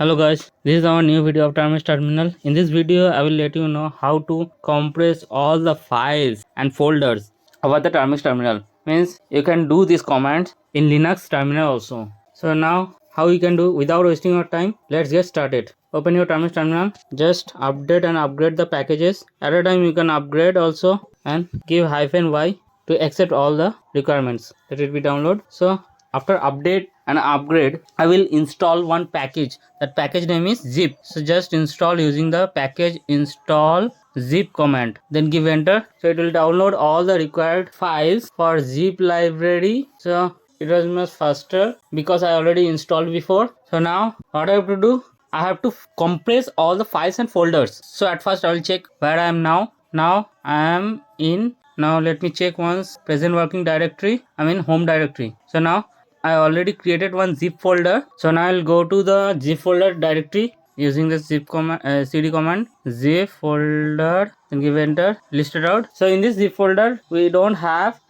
Hello guys, this is our new video of Termux Terminal. In this video, I will let you know how to compress all the files and folders about the Termux Terminal. Means you can do these commands in Linux Terminal also. So now, how you can do without wasting your time? Let's get started. Open your Termux Terminal. Just update and upgrade the packages. At a time, you can upgrade also and give -y to accept all the requirements. Let it be download. So after update and upgrade, I will install one package. That package name is zip. So just install using the package install zip command, then give enter. So it will download all the required files for zip library. So it was much faster because I already installed before. So now what I have to do, I have to compress all the files and folders. So at first I will check where I am now. Now I am in, now let me check once, present working directory. I'm in home directory. So now I already created one zip folder. So now I'll go to the zip folder directory using the zip command, cd command, zip folder, and give enter, list it out. So in this zip folder, I don't have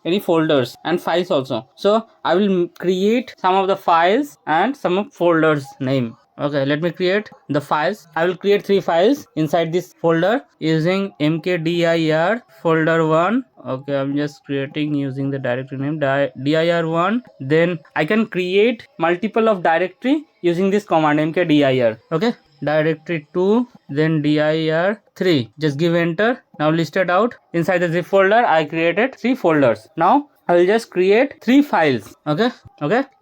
any folders and files also. So I will create some of the files and some of folders name. Okay, let me create the files. I will create 3 files inside this folder using mkdir folder 1. Okay, I'm just creating using the directory name dir1. Then I can create multiple of directory using this command mkdir. Okay, directory 2, then dir 3. Just give enter. Now list it out. Inside the zip folder, I created 3 folders. Now I will just create 3 files. Okay,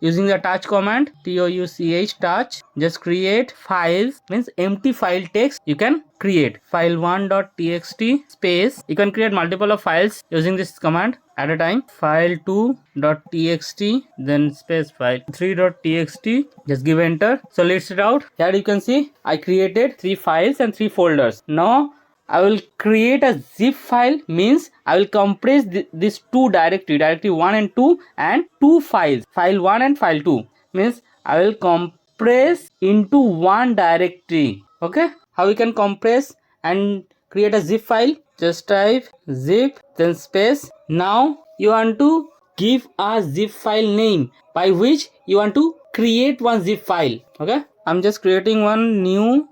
using the touch command, touch touch, just create files, means empty file text you can create. File1.txt space, you can create multiple of files using this command at a time. File2.txt, then space file3.txt, just give enter. So list it out. Here you can see I created 3 files and 3 folders. Now I will create a zip file, means I will compress these 2 directory 1 and 2 and 2 files, file 1 and file 2, means I will compress into one directory. Okay, how we can compress and create a zip file? Just type zip, then space. Now you want to give a zip file name by which you want to create one zip file. Okay, I'm just creating one new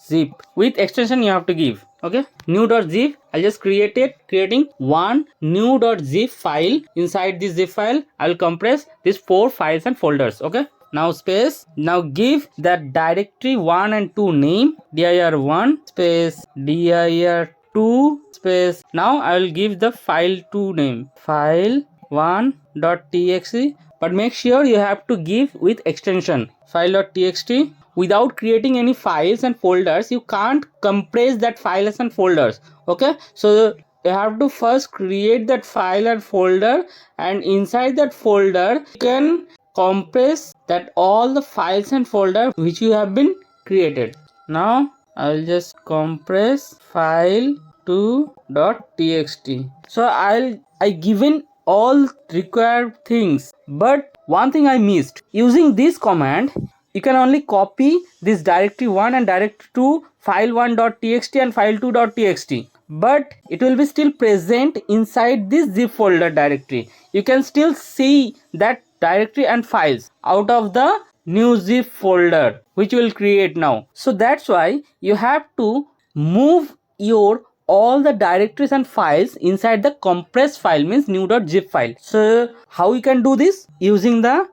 .zip with extension you have to give. Okay, new.zip. I just creating one new.zip file. Inside this zip file, I will compress these 4 files and folders. Okay, now space. Now give that directory 1 and 2 name, dir1 space dir2 space. Now I will give the file 2 name, file1.txt, but make sure you have to give with extension file.txt. Without creating any files and folders, you can't compress that files and folders. Okay, so you have to first create that file and folder, and inside that folder you can compress that all the files and folder which you have been created. Now I'll just compress file2.txt. So I given all required things, but one thing I missed. Using this command, you can only copy this directory 1 and directory 2, file1.txt and file2.txt, but it will be still present inside this zip folder directory. You can still see that directory and files out of the new zip folder which you will create now. So that's why you have to move your all the directories and files inside the compressed file, means new.zip file. So how you can do this? Using the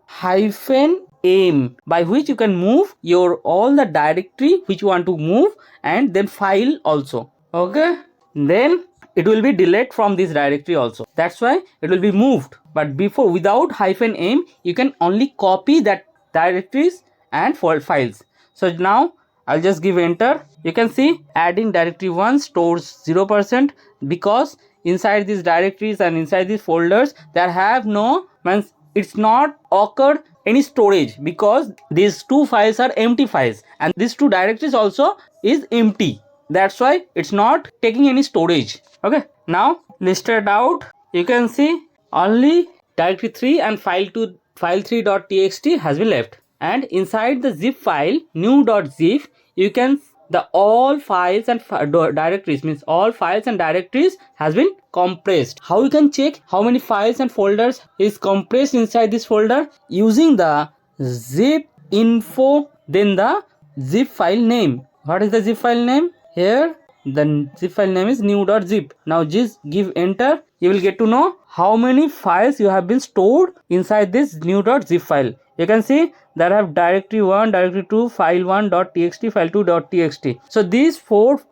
-m, by which you can move your all the directory which you want to move, and then file also. Okay, then it will be deleted from this directory also. That's why it will be moved. But before, without -m, you can only copy that directories and files. So now I'll just give enter. You can see adding directory 1 stores 0% because inside these directories and inside these folders there have no, means it's not occurred any storage, because these 2 files are empty files and these 2 directories also is empty. That's why it's not taking any storage. Okay, now listed out, you can see only directory 3 and file2 file3.txt has been left, and inside the zip file new.zip you can the all files and directories, means all files and directories has been compressed. How you can check how many files and folders is compressed inside this folder? Using the zip info, then the zip file name. What is the zip file name? Here the zip file name is new.zip. Now just give enter. You will get to know how many files you have been stored inside this new.zip file. You can see that I have directory 1, directory 2, file1.txt, file2.txt. So these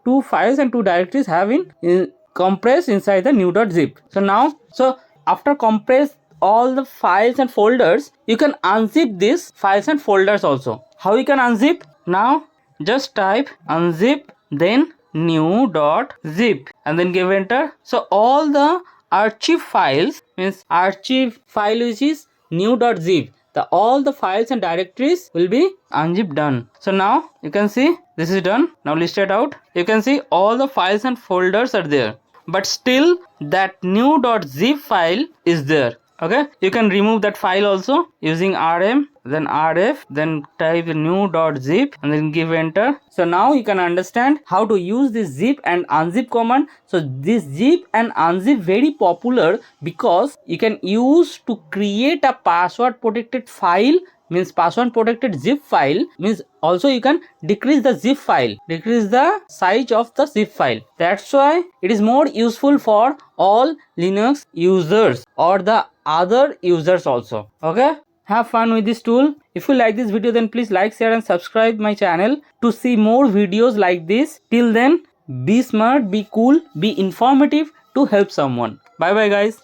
two files and 2 directories have been compressed inside the new.zip. So after compress all the files and folders, you can unzip these files and folders also. How you can unzip? Now just type unzip then new.zip and then give enter. So all the archive files, means archive file which is new.zip, all the files and directories will be unzip done. So now you can see this is done. Now list it out. You can see all the files and folders are there, but still that new.zip file is there. Okay, you can remove that file also using rm, then rf, then type new.zip and then give enter. So now you can understand how to use this zip and unzip command. So this zip and unzip very popular because you can use to create a password protected file, means password protected zip file, means also you can decrease the zip file, decrease the size of the zip file. That's why it is more useful for all Linux users or the other users also. Okay, have fun with this tool. If you like this video, then please like, share and subscribe my channel to see more videos like this. Till then, be smart, be cool, be informative to help someone. Bye bye guys.